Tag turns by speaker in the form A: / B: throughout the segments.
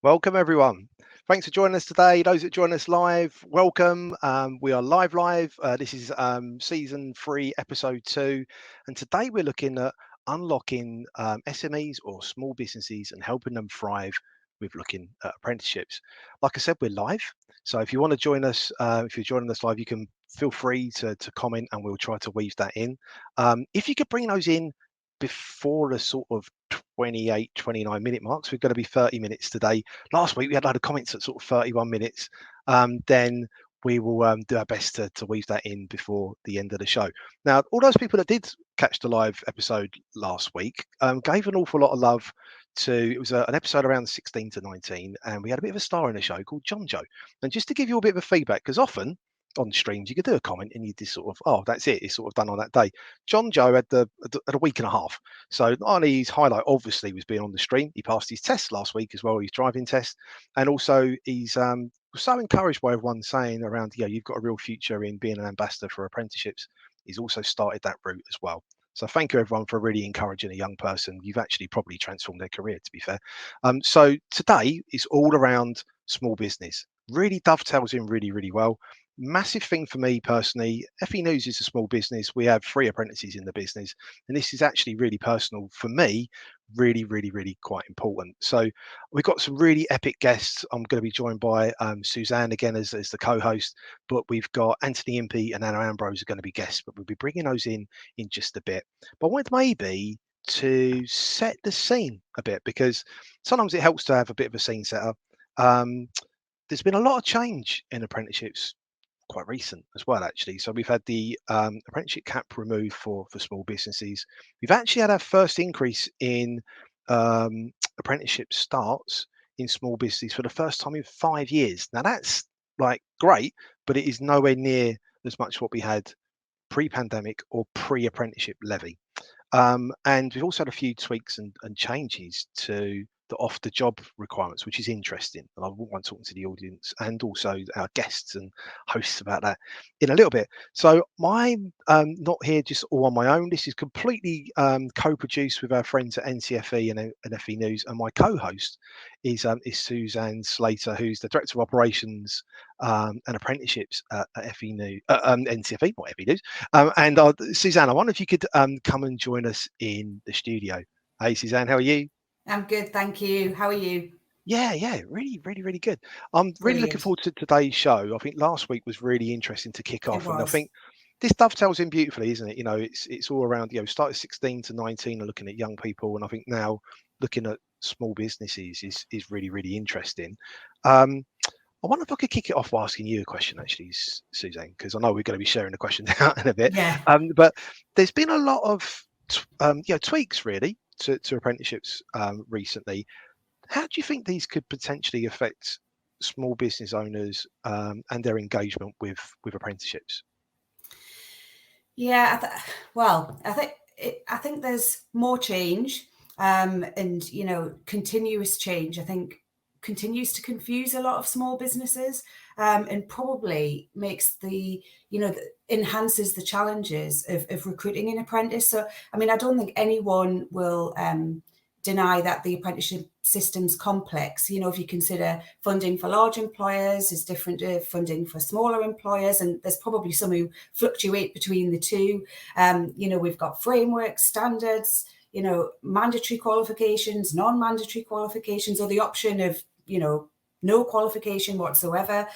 A: Welcome, everyone. Thanks for joining us today. Those that join us live, welcome. We are live. This is season 3, episode 2. And today we're looking at unlocking SMEs or small businesses and helping them thrive with looking at apprenticeships. Like I said, we're live. So if you want to join us, if you're joining us live, you can feel free to comment and we'll try to weave that in. If you could bring those in before the sort of 29 minute marks, we're going to be 30 minutes today. Last week we had a lot of comments at sort of 31 minutes. Then we will do our best to weave that in before the end of the show. Now, all those people that did catch the live episode last week gave an awful lot of love to, it was an episode around 16 to 19, and we had a bit of a star in the show called John Joe. And just to give you a bit of a feedback, because often on streams you could do a comment and you just sort of, oh, that's it, it's sort of done on that day. John Joe had a week and a half. So not only his highlight obviously was being on the stream, he passed his test last week as well, his driving test, and also he's so encouraged by everyone saying around, yeah, you've got a real future in being an ambassador for apprenticeships. He's also started that route as well. So thank you everyone for really encouraging a young person. You've actually probably transformed their career, to be fair. So today is all around small business. Really dovetails in really well. Massive thing for me personally. FE News is a small business. We have 3 apprentices in the business, and this is actually really personal for me, really quite important. So we've got some really epic guests. I'm going to be joined by Suzanne again as the co-host, but we've got Anthony Impey and Anna Ambrose are going to be guests, but we'll be bringing those in just a bit. But I wanted maybe to set the scene a bit, because sometimes it helps to have a bit of a scene setter. There's been a lot of change in apprenticeships, quite recent as well, actually. So we've had the apprenticeship cap removed for small businesses. We've actually had our first increase in apprenticeship starts in small businesses for the first time in 5 years. Now that's like great, but it is nowhere near as much what we had pre-pandemic or pre-apprenticeship levy. And we've also had a few tweaks and changes to the off-the-job requirements, which is interesting. And I want talking to the audience and also our guests and hosts about that in a little bit. So I'm not here just all on my own. This is completely co-produced with our friends at NCFE and FE News. And my co-host is Suzanne Slater, who's the Director of Operations and Apprenticeships at FE News, NCFE, not FE News. And Suzanne, I wonder if you could come and join us in the studio. Hey, Suzanne, how are you?
B: I'm good, thank you. How are you?
A: Yeah, really good. I'm really looking forward to today's show. I think last week was really interesting to kick off, and I think this dovetails in beautifully, isn't it? You know, it's all around, you know, started 16 to 19 and looking at young people, and I think now looking at small businesses is really interesting. I wonder if I could kick it off by asking you a question, actually, Suzanne, because I know we're going to be sharing the questions out in a bit.
B: Yeah.
A: But there's been a lot of tweaks really to apprenticeships recently. How do you think these could potentially affect small business owners and their engagement with apprenticeships?
B: Yeah, I think there's more change, and you know, continuous change. I think continues to confuse a lot of small businesses, and probably makes enhances the challenges of recruiting an apprentice. So, I mean, I don't think anyone will deny that the apprenticeship system's complex. You know, if you consider funding for large employers is different to funding for smaller employers, and there's probably some who fluctuate between the two. You know, we've got frameworks, standards, you know, mandatory qualifications, non-mandatory qualifications, or the option of, you know, no qualification whatsoever.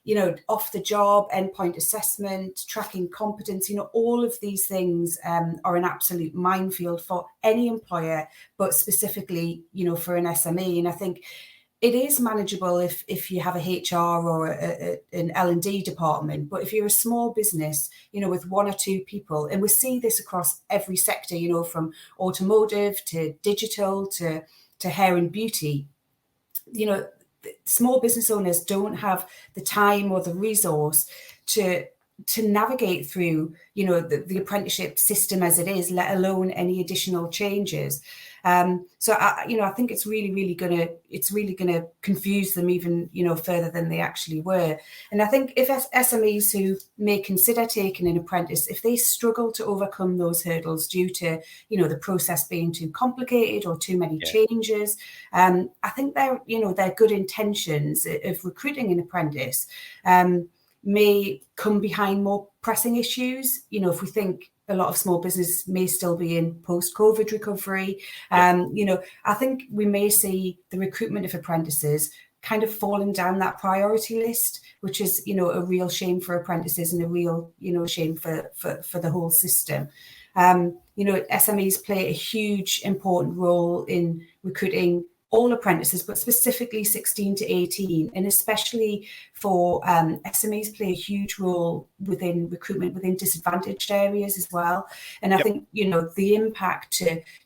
B: You know, off the job, endpoint assessment, tracking competence, you know, all of these things are an absolute minefield for any employer, but specifically, you know, for an SME. And I think it is manageable if you have a HR or an L&D department, but if you're a small business, you know, with 1 or 2 people, and we see this across every sector, you know, from automotive to digital to hair and beauty, you know, small business owners don't have the time or the resource to to navigate through, you know, the apprenticeship system as it is, let alone any additional changes. So I think it's really gonna confuse them even, you know, further than they actually were. And I think if SMEs who may consider taking an apprentice, if they struggle to overcome those hurdles due to, you know, the process being too complicated or too many changes, I think their good intentions of recruiting an apprentice may come behind more pressing issues. You know, if we think a lot of small business may still be in post-COVID recovery, you know, I think we may see the recruitment of apprentices kind of falling down that priority list, which is, you know, a real shame for apprentices and a real, you know, shame for the whole system. You know, SMEs play a huge important role in recruiting all apprentices, but specifically 16 to 18, and especially for SMEs play a huge role within recruitment within disadvantaged areas as well. And I think, you know, the impact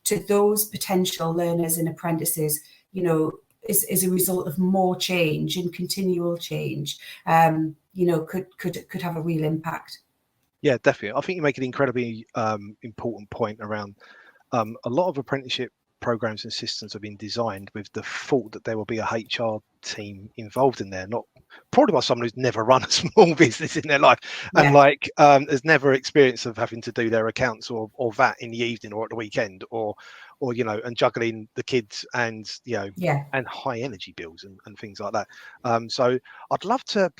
B: to those potential learners and apprentices, you know, is a result of more change and continual change, you know, could have a real impact.
A: Yeah, definitely. I think you make an incredibly important point around a lot of apprenticeship programs and systems have been designed with the thought that there will be a HR team involved in there, not probably by someone who's never run a small business in their life and has never experienced of having to do their accounts or that in the evening or at the weekend or you know, and juggling the kids and, you know, and high energy bills and things like that. So I'd love to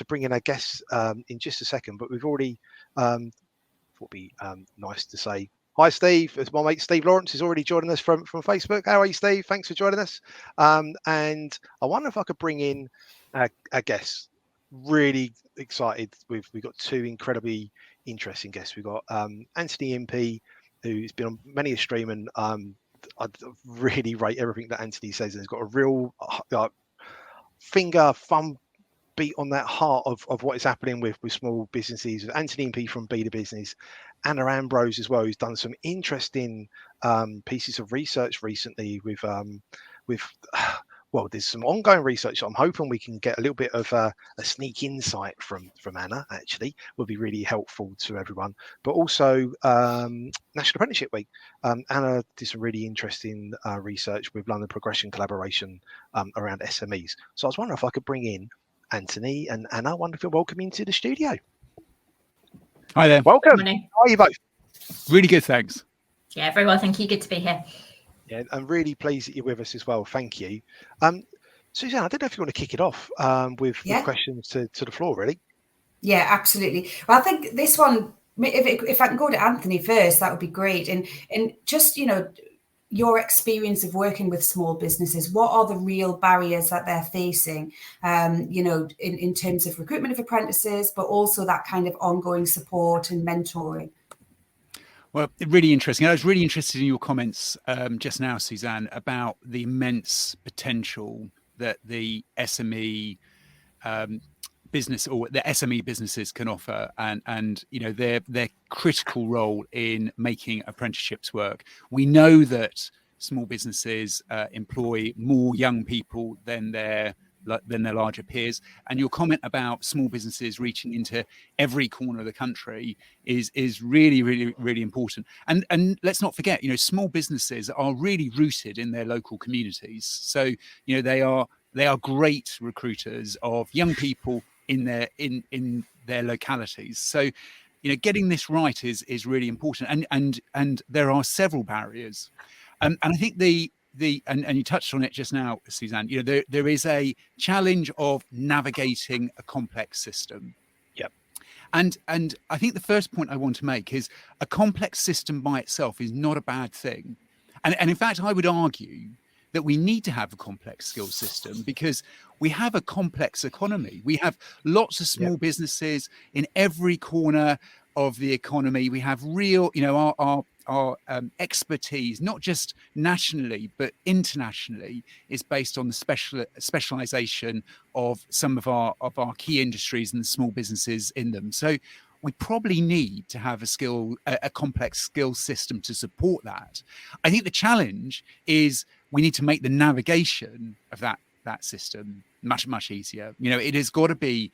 A: bring in our guests in just a second, but we've already would be nice to say hi, Steve. It's my mate Steve Lawrence is already joining us from Facebook. How are you, Steve? Thanks for joining us. And I wonder if I could bring in a guest. Really excited. We've got two incredibly interesting guests. We've got Anthony Impey, who's been on many a stream, and I really rate everything that Anthony says, and has got a real thumb beat on that heart of what is happening with small businesses. Anthony Impey from Be the Business, Anna Ambrose as well, who's done some interesting pieces of research recently with well, there's some ongoing research. I'm hoping we can get a little bit of a sneak insight from Anna, actually, would be really helpful to everyone. But also National Apprenticeship Week. Anna did some really interesting research with London Progression Collaboration around SMEs. So I was wondering if I could bring in Anthony and Anna. Wonderful. Welcome into the studio.
C: Hi there.
A: Welcome. Morning. How are you both?
C: Really good, thanks.
D: Yeah, very well, thank you. Good to be here.
A: Yeah, I'm really pleased that you're with us as well. Thank you. Suzanne, I don't know if you want to kick it off with questions to the floor, really.
B: Yeah, absolutely. Well, I think this one, if I can go to Anthony first, that would be great. And just, you know, your experience of working with small businesses, what are the real barriers that they're facing, you know, in terms of recruitment of apprentices, but also that kind of ongoing support and mentoring?
C: Well, really interesting. I was really interested in your comments just now, Suzanne, about the immense potential that the SME business or the SME businesses can offer, and you know, their critical role in making apprenticeships work. We know that small businesses employ more young people than their larger peers, and your comment about small businesses reaching into every corner of the country is really important. And let's not forget, you know, small businesses are really rooted in their local communities. So, you know, they are great recruiters of young people in their localities. So, you know, getting this right is really important. And there are several barriers. And I think and you touched on it just now, Suzanne, you know, there is a challenge of navigating a complex system.
A: Yep.
C: And I think the first point I want to make is a complex system by itself is not a bad thing. And in fact, I would argue that we need to have a complex skills system because we have a complex economy. We have lots of small businesses in every corner of the economy. We have real, you know, our expertise, not just nationally, but internationally, is based on the specialization of some of our key industries and the small businesses in them. So we probably need to have a complex skill system to support that. I think the challenge is we need to make the navigation of that that system much easier. It has got to be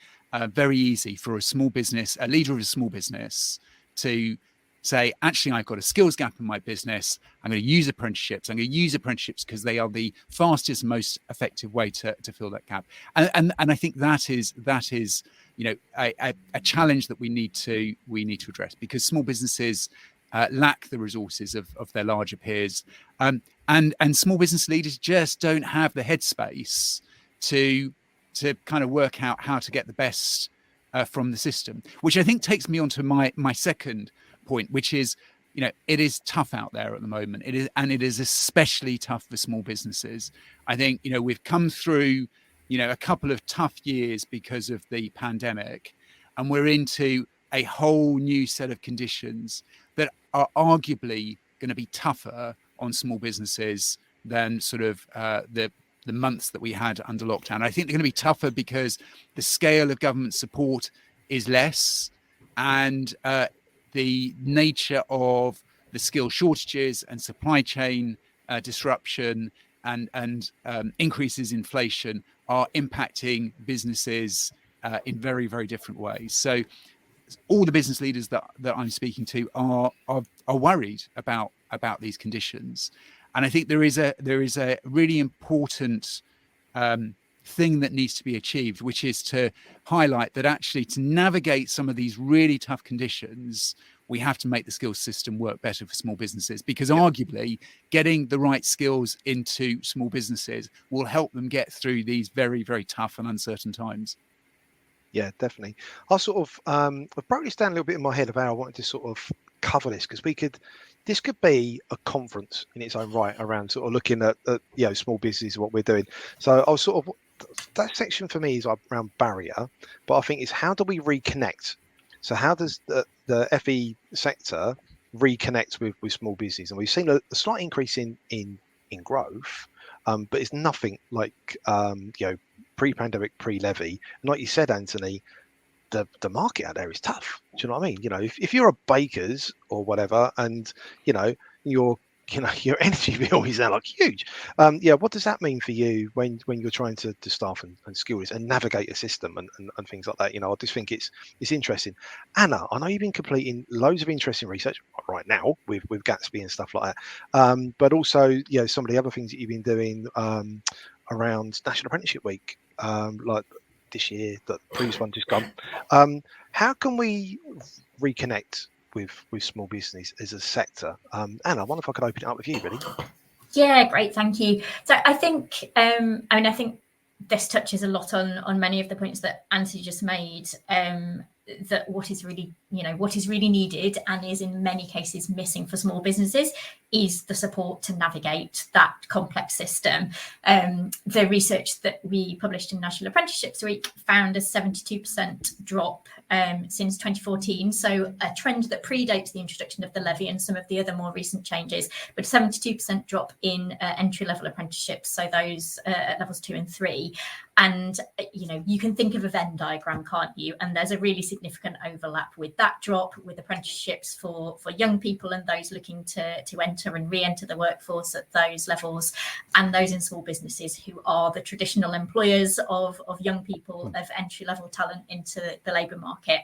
C: very easy for a leader of a small business to say, actually, I've got a skills gap in my business. I'm going to use apprenticeships. I'm going to use apprenticeships because they are the fastest, most effective way to fill that gap. And I think that is a challenge that we need to address, because small businesses lack the resources of their larger peers, and small business leaders just don't have the headspace to kind of work out how to get the best from the system. Which I think takes me on to my second point, which is, it is tough out there at the moment. It is especially tough for small businesses. I think we've come through a couple of tough years because of the pandemic, and we're into a whole new set of conditions that are arguably going to be tougher on small businesses than sort of the months that we had under lockdown. I think they're going to be tougher because the scale of government support is less, and the nature of the skill shortages and supply chain disruption and increases in inflation are impacting businesses in very, very different ways. So all the business leaders that I'm speaking to are worried about these conditions. And I think there is a really important thing that needs to be achieved, which is to highlight that actually to navigate some of these really tough conditions, we have to make the skills system work better for small businesses, because arguably getting the right skills into small businesses will help them get through these very, very tough and uncertain times.
A: Yeah, definitely. I'll sort of I've broken this down a little bit in my head of how I wanted to sort of cover this, because this could be a conference in its own right around sort of looking at small business, what we're doing. So I'll sort of, that section for me is around barrier, but I think it's how do we reconnect? So how does the FE sector reconnect with small business? And we've seen a slight increase in growth, but it's nothing like pre-pandemic, pre-levy. And like you said, Anthony, the market out there is tough. Do you know what I mean? If you're a baker's or whatever, and your energy bill is now like huge. What does that mean for you when you're trying to staff and skill this and navigate a system and things like that? I just think it's interesting. Anna, I know you've been completing loads of interesting research right now with Gatsby and stuff like that, but also some of the other things that you've been doing around National Apprenticeship Week, like this year, the previous one just gone. How can we reconnect with small business as a sector? Anna, I wonder if I could open it up with you, really.
D: Yeah, great, thank you. So I think, I think this touches a lot on many of the points that Anthony just made. That what is really needed and is in many cases missing for small businesses is the support to navigate that complex system. The research that we published in National Apprenticeships Week found a 72% drop since 2014. So a trend that predates the introduction of the levy and some of the other more recent changes, but 72% drop in entry-level apprenticeships, so those at levels 2 and 3. And, you can think of a Venn diagram, can't you? And there's a really significant overlap with that drop, with apprenticeships for young people and those looking to enter and re-enter the workforce at those levels, and those in small businesses who are the traditional employers of young people, of entry-level talent into the labour market.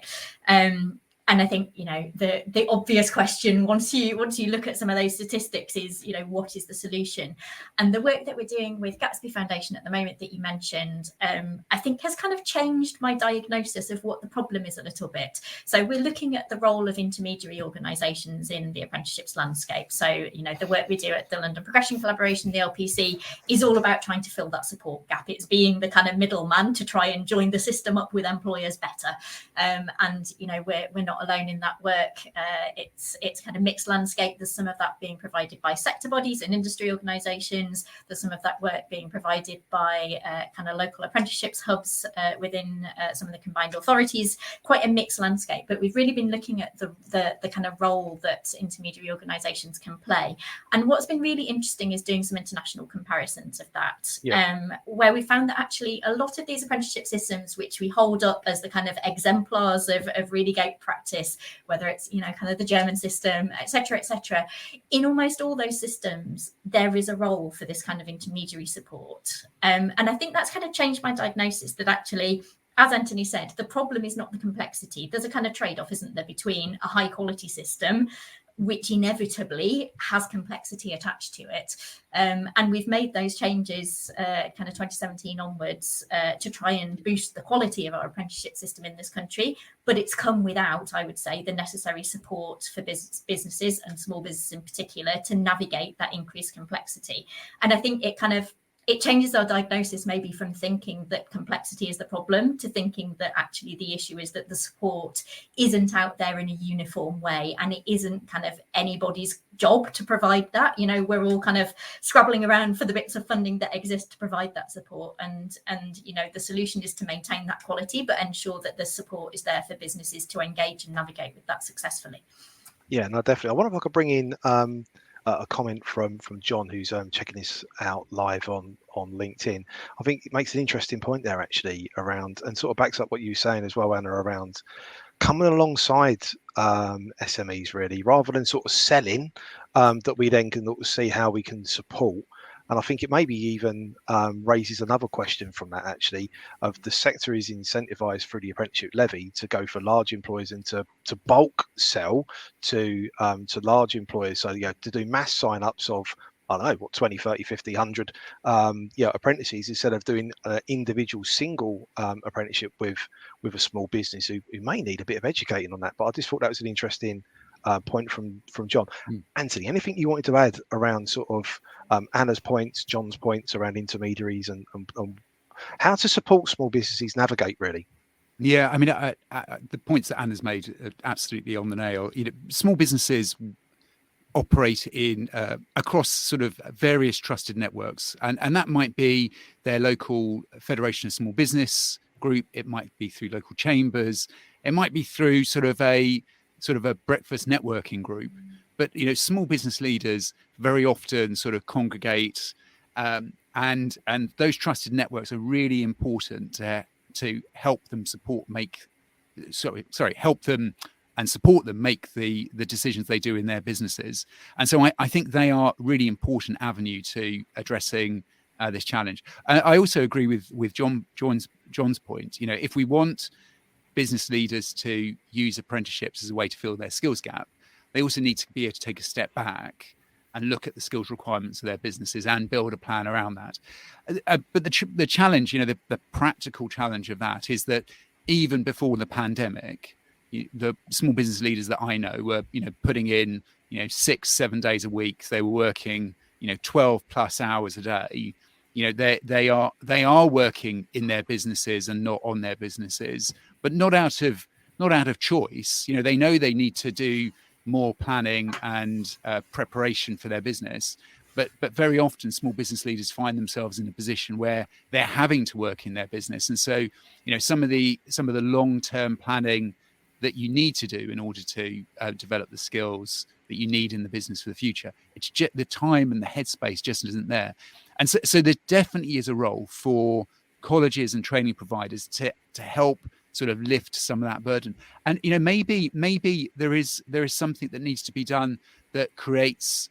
D: And I think, the obvious question, once you look at some of those statistics, is, what is the solution? And the work that we're doing with Gatsby Foundation at the moment that you mentioned, I think has kind of changed my diagnosis of what the problem is a little bit. So we're looking at the role of intermediary organisations in the apprenticeships landscape. So, the work we do at the London Progression Collaboration, the LPC, is all about trying to fill that support gap. It's being the kind of middleman to try and join the system up with employers better. And, we're not alone in that work. It's kind of mixed landscape. There's some of that being provided by sector bodies and industry organisations. There's some of that work being provided by kind of local apprenticeships hubs within some of the combined authorities. Quite a mixed landscape, but we've really been looking at the kind of role that intermediary organisations can play. And what's been really interesting is doing some international comparisons of that, where we found that actually a lot of these apprenticeship systems, which we hold up as the kind of exemplars of really great practice, whether it's, you know, kind of the German system, etc., etc. In almost all those systems, there is a role for this kind of intermediary support. And I think that's kind of changed my diagnosis, that actually, as Anthony said, the problem is not the complexity. There's a kind of trade-off, isn't there, between a high quality system, which inevitably has complexity attached to it. And we've made those changes kind of 2017 onwards to try and boost the quality of our apprenticeship system in this country. But it's come without, I would say, the necessary support for businesses and small businesses in particular to navigate that increased complexity. And I think it changes our diagnosis maybe from thinking that complexity is the problem to thinking that actually the issue is that the support isn't out there in a uniform way, and it isn't kind of anybody's job to provide that. You know, we're all kind of scrabbling around for the bits of funding that exist to provide that support, and you know, the solution is to maintain that quality but ensure that the support is there for businesses to engage and navigate with that successfully.
A: Yeah, no, definitely. I wonder if I could bring in a comment from John, who's checking this out live on LinkedIn. I think it makes an interesting point there actually around, and sort of backs up what you were saying as well, Anna, around coming alongside SMEs really, rather than sort of selling, that we then can see how we can support. And I think it maybe even raises another question from that actually, of the sector is incentivised through the apprenticeship levy to go for large employers and to bulk sell to large employers. So, you know, to do mass sign-ups of, I don't know, what, 20, 30, 50, 100 apprentices, instead of doing an individual single apprenticeship with a small business who may need a bit of educating on that. But I just thought that was an interesting point from John. Anthony, anything you wanted to add around sort of Anna's points, John's points around intermediaries and how to support small businesses navigate really?
C: Yeah, I mean, the points that Anna's made are absolutely on the nail. You know, small businesses operate in across sort of various trusted networks, and that might be their local Federation of Small Business group, it might be through local chambers, it might be through sort of a breakfast networking group. But, you know, small business leaders very often sort of congregate, and those trusted networks are really important to help them help them and support them make the decisions they do in their businesses. And so I think they are a really important avenue to addressing this challenge. I also agree with John's point. You know, if we want business leaders to use apprenticeships as a way to fill their skills gap, they also need to be able to take a step back and look at the skills requirements of their businesses and build a plan around that. But the challenge, you know, the practical challenge of that is that even before the pandemic, the small business leaders that I know were, you know, putting in, you know, 6-7 days a week. They were working, you know, 12 plus hours a day. You know, they are working in their businesses and not on their businesses, but not out of choice. You know, they know they need to do more planning and preparation for their business, but very often small business leaders find themselves in a position where they're having to work in their business, and so, you know, some of the long-term planning that you need to do in order to develop the skills that you need in the business for the future, it's just the time and the headspace just isn't there. And so there definitely is a role for colleges and training providers to help sort of lift some of that burden. And, you know, maybe there is something that needs to be done that creates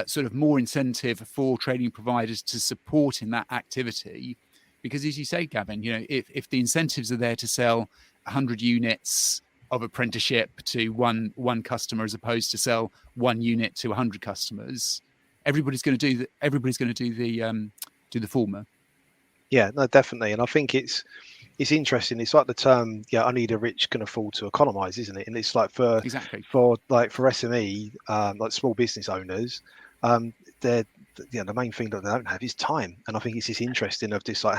C: sort of more incentive for training providers to support in that activity, because as you say, Gavin, you know, if the incentives are there to sell 100 units of apprenticeship to one customer as opposed to sell 1 unit to 100 customers, everybody's going to do the former.
A: Yeah, no, definitely. And I think it's interesting. It's like the term, only the rich can afford to economize, isn't it? And it's like for SME, like small business owners, the main thing that they don't have is time. And I think it's just interesting of this, like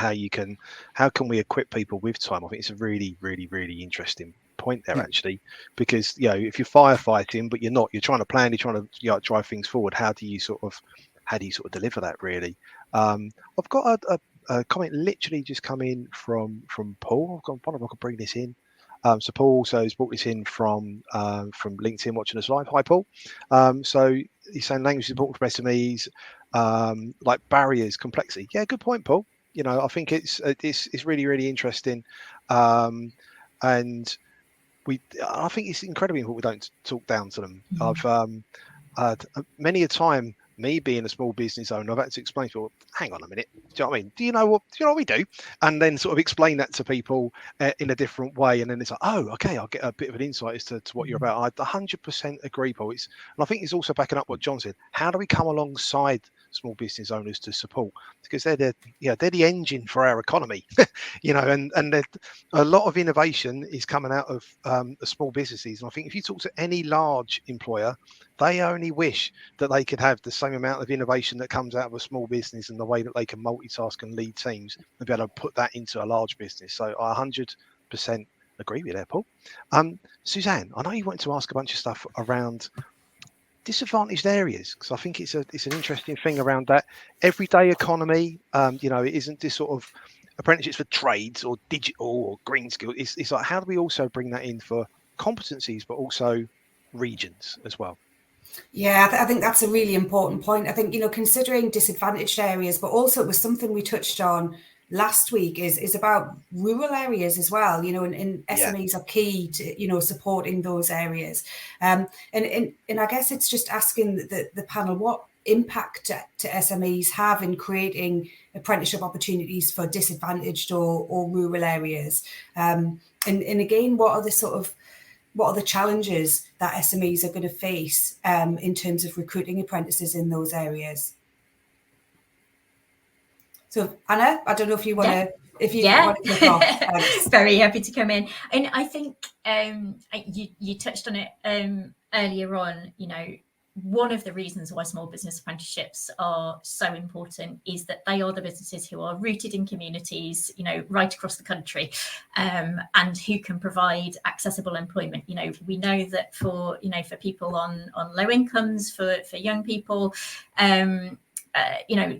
A: how can we equip people with time? I think it's a really, really, really interesting point there actually, because, you know, if you're firefighting but you're trying to plan, you're trying to drive things forward, how do you sort of deliver that really? I've got a comment literally just come in from Paul. I wonder if I could bring this in. So Paul also has brought this in from LinkedIn, watching us live. Hi Paul. So he's saying language is important for SMEs, like barriers, complexity. Yeah, good point, Paul. You know, I think it's really, really interesting. And I think it's incredibly important we don't talk down to them. I've many a time, me being a small business owner, I've had to explain to people, hang on a minute, do you know what I mean? Do you know what we do? And then sort of explain that to people in a different way. And then it's like, oh, okay, I'll get a bit of an insight as to what you're about. I 100% agree, Paul. And I think it's also backing up what John said. How do we come alongside small business owners to support? Because they're the engine for our economy, and a lot of innovation is coming out of the small businesses. And I think if you talk to any large employer, they only wish that they could have the same amount of innovation that comes out of a small business and the way that they can multitask and lead teams and be able to put that into a large business. So I 100% agree with that, Paul. Suzanne, I know you wanted to ask a bunch of stuff around disadvantaged areas, because I think it's an interesting thing around that everyday economy. It isn't this sort of apprenticeships for trades or digital or green skills. It's like, how do we also bring that in for competencies, but also regions as well?
B: Yeah, I think that's a really important point. I think, considering disadvantaged areas, but also it was something we touched on last week is about rural areas as well, and SMEs are key to, supporting those areas. And I guess it's just asking the panel, what impact to SMEs have in creating apprenticeship opportunities for disadvantaged or rural areas? And again, what are the challenges that SMEs are going to face in terms of recruiting apprentices in those areas? So, Anna, I don't know if you want to, want to kick off.
D: Very happy to come in. And I think you touched on it earlier on. One of the reasons why small business apprenticeships are so important is that they are the businesses who are rooted in communities, right across the country, and who can provide accessible employment. We know that for people on low incomes, for young people,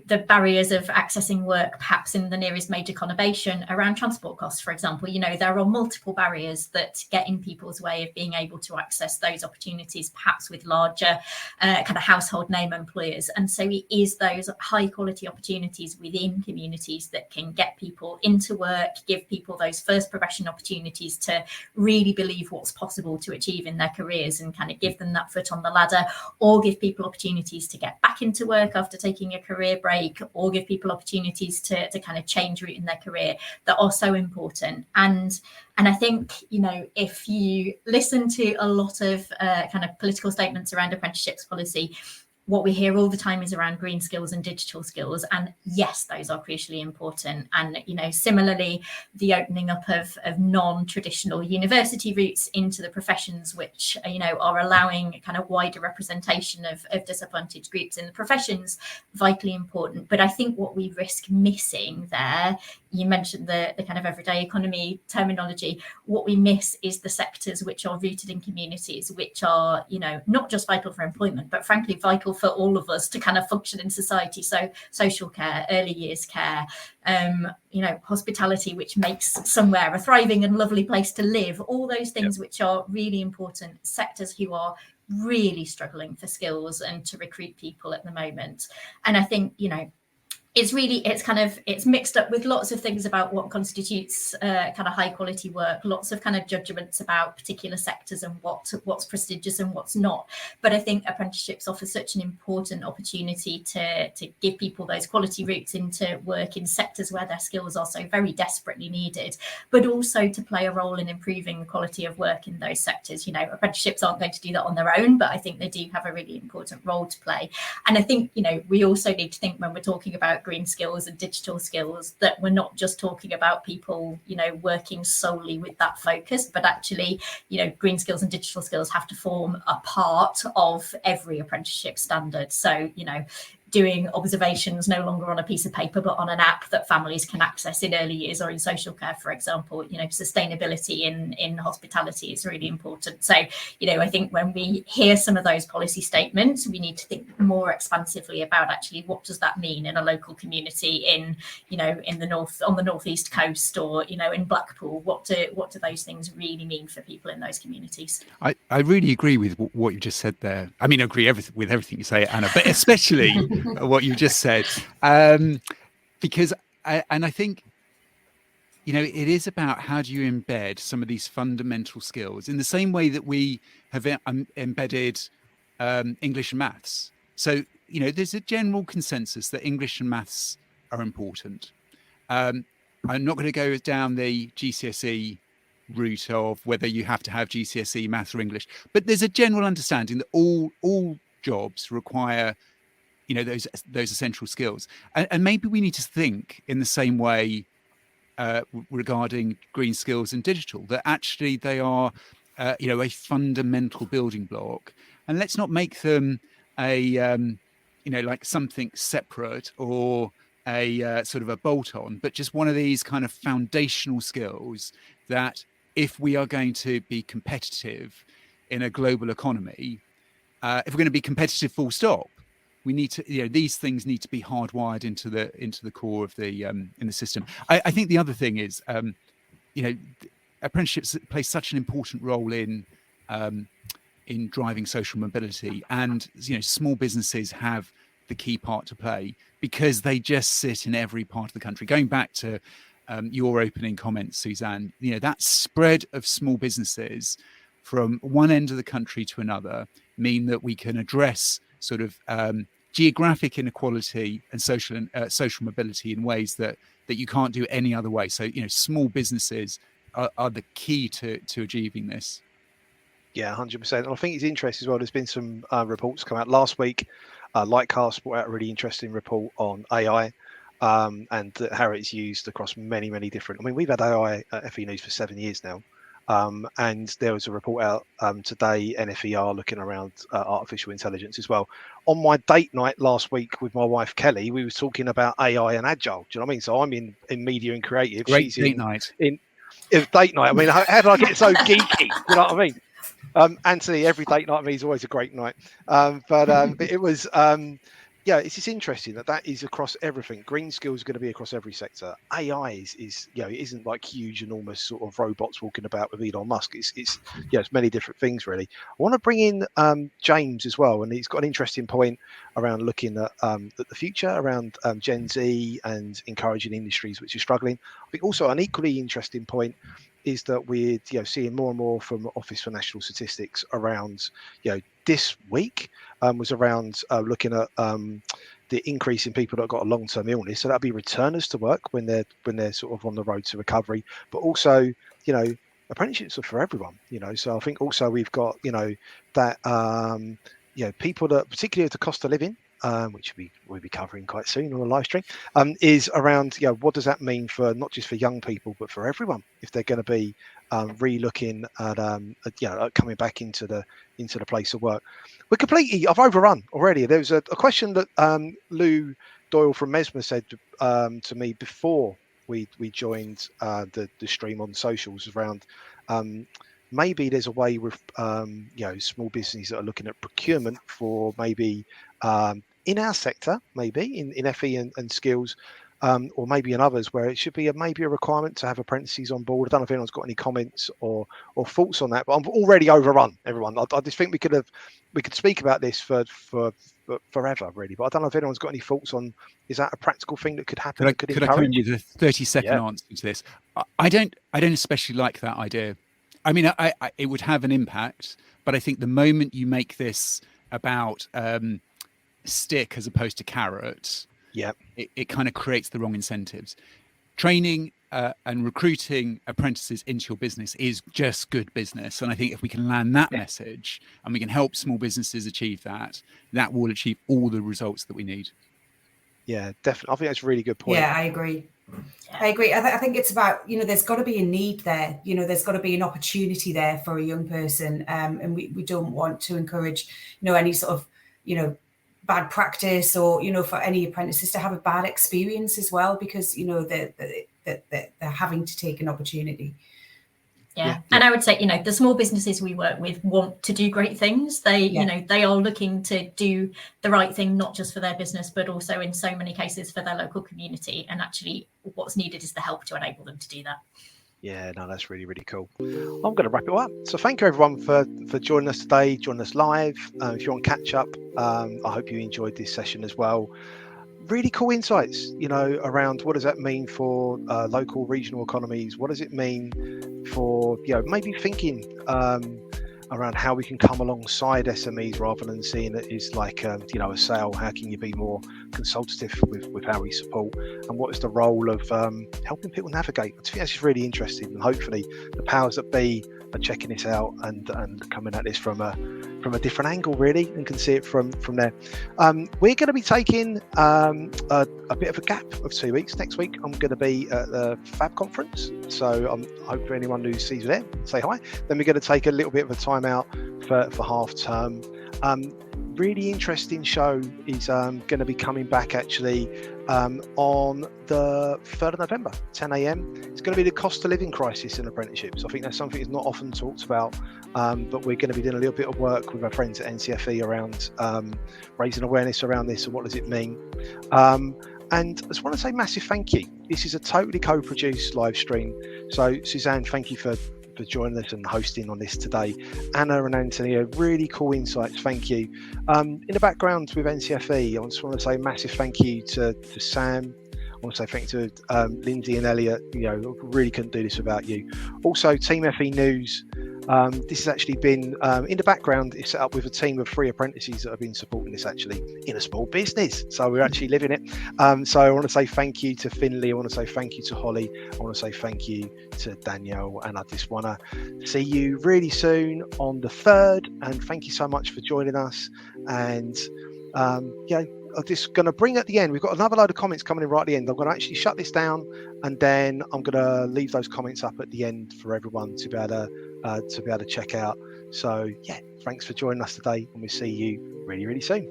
D: the barriers of accessing work, perhaps in the nearest major conurbation, around transport costs, for example. There are multiple barriers that get in people's way of being able to access those opportunities, perhaps with larger kind of household name employers. And so it is those high quality opportunities within communities that can get people into work, give people those first progression opportunities to really believe what's possible to achieve in their careers and kind of give them that foot on the ladder, or give people opportunities to get back into work after taking a career break, or give people opportunities to kind of change route in their career, that are so important. And I think, if you listen to a lot of kind of political statements around apprenticeships policy, what we hear all the time is around green skills and digital skills. And yes, those are crucially important. And, similarly, the opening up of non-traditional university routes into the professions, which, are allowing kind of wider representation of disadvantaged groups in the professions, vitally important. But I think what we risk missing there, you mentioned the kind of everyday economy terminology, what we miss is the sectors which are rooted in communities, which are, not just vital for employment, but frankly vital for all of us to kind of function in society. So social care, early years care, hospitality, which makes somewhere a thriving and lovely place to live, all those things which are really important sectors who are really struggling for skills and to recruit people at the moment. And I think, it's mixed up with lots of things about what constitutes kind of high quality work, lots of kind of judgments about particular sectors and what's prestigious and what's not. But I think apprenticeships offer such an important opportunity to give people those quality routes into work in sectors where their skills are so very desperately needed, but also to play a role in improving the quality of work in those sectors. Apprenticeships aren't going to do that on their own, but I think they do have a really important role to play. And I think, we also need to think, when we're talking about green skills and digital skills, that we're not just talking about people, working solely with that focus, but actually, green skills and digital skills have to form a part of every apprenticeship standard. So, doing observations no longer on a piece of paper, but on an app that families can access in early years or in social care, for example. Sustainability in hospitality is really important. So, I think when we hear some of those policy statements, we need to think more expansively about actually what does that mean in a local community in the north, on the northeast coast, or in Blackpool. What do those things really mean for people in those communities?
C: I really agree with what you just said there. I mean, I agree with everything you say, Anna, but especially what you just said, because I think it is about how do you embed some of these fundamental skills in the same way that we have embedded English and maths. So, there's a general consensus that English and maths are important. I'm not going to go down the GCSE route of whether you have to have GCSE maths or English, but there's a general understanding that all jobs require, those essential skills. And maybe we need to think in the same way regarding green skills and digital, that actually they are, a fundamental building block. And let's not make them like something separate or a sort of a bolt-on, but just one of these kind of foundational skills that if we are going to be competitive in a global economy, if we're going to be competitive full stop, we need to, these things need to be hardwired into the core of the in the system. I think the other thing is, apprenticeships play such an important role in driving social mobility, and small businesses have the key part to play because they just sit in every part of the country. Going back to your opening comments, Suzanne, that spread of small businesses from one end of the country to another mean that we can address sort of geographic inequality and social mobility in ways that you can't do any other way. So, small businesses are the key to achieving this.
A: Yeah, 100%. And I think it's interesting as well. There's been some reports come out last week. Lightcast brought out a really interesting report on AI and how it's used across many, many different. I mean, we've had AI at FE News for 7 years now. And there was a report out today, NFE are looking around artificial intelligence as well. On my date night last week with my wife, Kelly, we was talking about AI and Agile. Do you know what I mean? So I'm in media and creative.
C: Great
A: She's
C: date night.
A: It's date night. I mean, how did I get so geeky? Do you know what I mean? Anthony, every date night with me is always a great night. But it was, it's just interesting that is across everything. Green skills are going to be across every sector. AI is it isn't like huge, enormous sort of robots walking about with Elon Musk. It's many different things really. I want to bring in James as well, and he's got an interesting point around looking at the future around Gen Z and encouraging industries which are struggling. I think also an equally interesting point is that we're seeing more and more from Office for National Statistics around this week was around looking at the increase in people that got a long-term illness. So that'll be returners to work when they're sort of on the road to recovery, but also apprenticeships are for everyone. So I think also we've got that people that particularly at the cost of living, which we'll be covering quite soon on a live stream, is around what does that mean for not just for young people but for everyone if they're going to be re-looking at coming back into the place of work. I've overrun already. There was a question that Lou Doyle from Mesmer said to me before we joined the stream on socials around maybe there's a way with small businesses that are looking at procurement for maybe in our sector, maybe in FE and skills, or maybe in others where it should be maybe a requirement to have apprentices on board. I don't know if anyone's got any comments or thoughts on that, but I'm already overrun, everyone. I just think we could speak about this for forever, really. But I don't know if anyone's got any thoughts on, is that a practical thing that could happen?
C: Could I come in with a 30-second answer to this? I don't especially like that idea. I mean, it would have an impact, but I think the moment you make this about stick as opposed to carrot, it kind of creates the wrong incentives. Training and recruiting apprentices into your business is just good business, and I think if we can land that message and we can help small businesses achieve that will achieve all the results that we need. Yeah, definitely. I think that's a really good point.
B: Yeah, I agree. I think it's about, there's got to be a need there. There's got to be an opportunity there for a young person. And we don't want to encourage, any sort of, bad practice or, for any apprentices to have a bad experience as well, because, they're having to take an opportunity.
D: Yeah. And I would say, the small businesses we work with want to do great things. They, they are looking to do the right thing, not just for their business, but also in so many cases for their local community. And actually what's needed is the help to enable them to do that.
A: Yeah, no, that's really, really cool. I'm going to wrap it up. So thank you everyone for joining us today, joining us live. If you want to catch up, I hope you enjoyed this session as well. really cool insights, around what does that mean for local, regional economies? What does it mean for, maybe thinking around how we can come alongside SMEs rather than seeing it as like, a sale. How can you be more consultative with how we support? And what is the role of helping people navigate? I think that's just really interesting, and hopefully the powers that be are checking this out and coming at this from a different angle, really, and can see it from there. We're going to be taking a bit of a gap of 2 weeks. Next week I'm going to be at the Fab conference, so I hope for anyone who sees you there, say hi. Then we're going to take a little bit of a time out for half term. Really interesting show is going to be coming back actually on the 3rd of November, 10 a.m. It's going to be the cost of living crisis in apprenticeships. I think that's something that's not often talked about, but we're going to be doing a little bit of work with our friends at NCFE around raising awareness around this and what does it mean. And I just want to say massive thank you. This is a totally co-produced live stream. So Suzanne, thank you for joining us and hosting on this today. Anna and Anthony, really cool insights. Thank you. In the background with NCFE, I just want to say massive thank you to Sam. I want to say thank you to Lindsay and Elliot. Really couldn't do this without you. Also, Team FE News. This has actually been in the background. It's set up with a team of 3 apprentices that have been supporting this actually in a small business. So we're actually living it. So I want to say thank you to Finley. I want to say thank you to Holly. I want to say thank you to Danielle. And I just want to see you really soon on the 3rd. And thank you so much for joining us. And I'm just going to bring at the end. We've got another load of comments coming in right at the end. I'm going to actually shut this down, and then I'm going to leave those comments up at the end for everyone to be able to check out. So thanks for joining us today, and we'll see you really, really soon.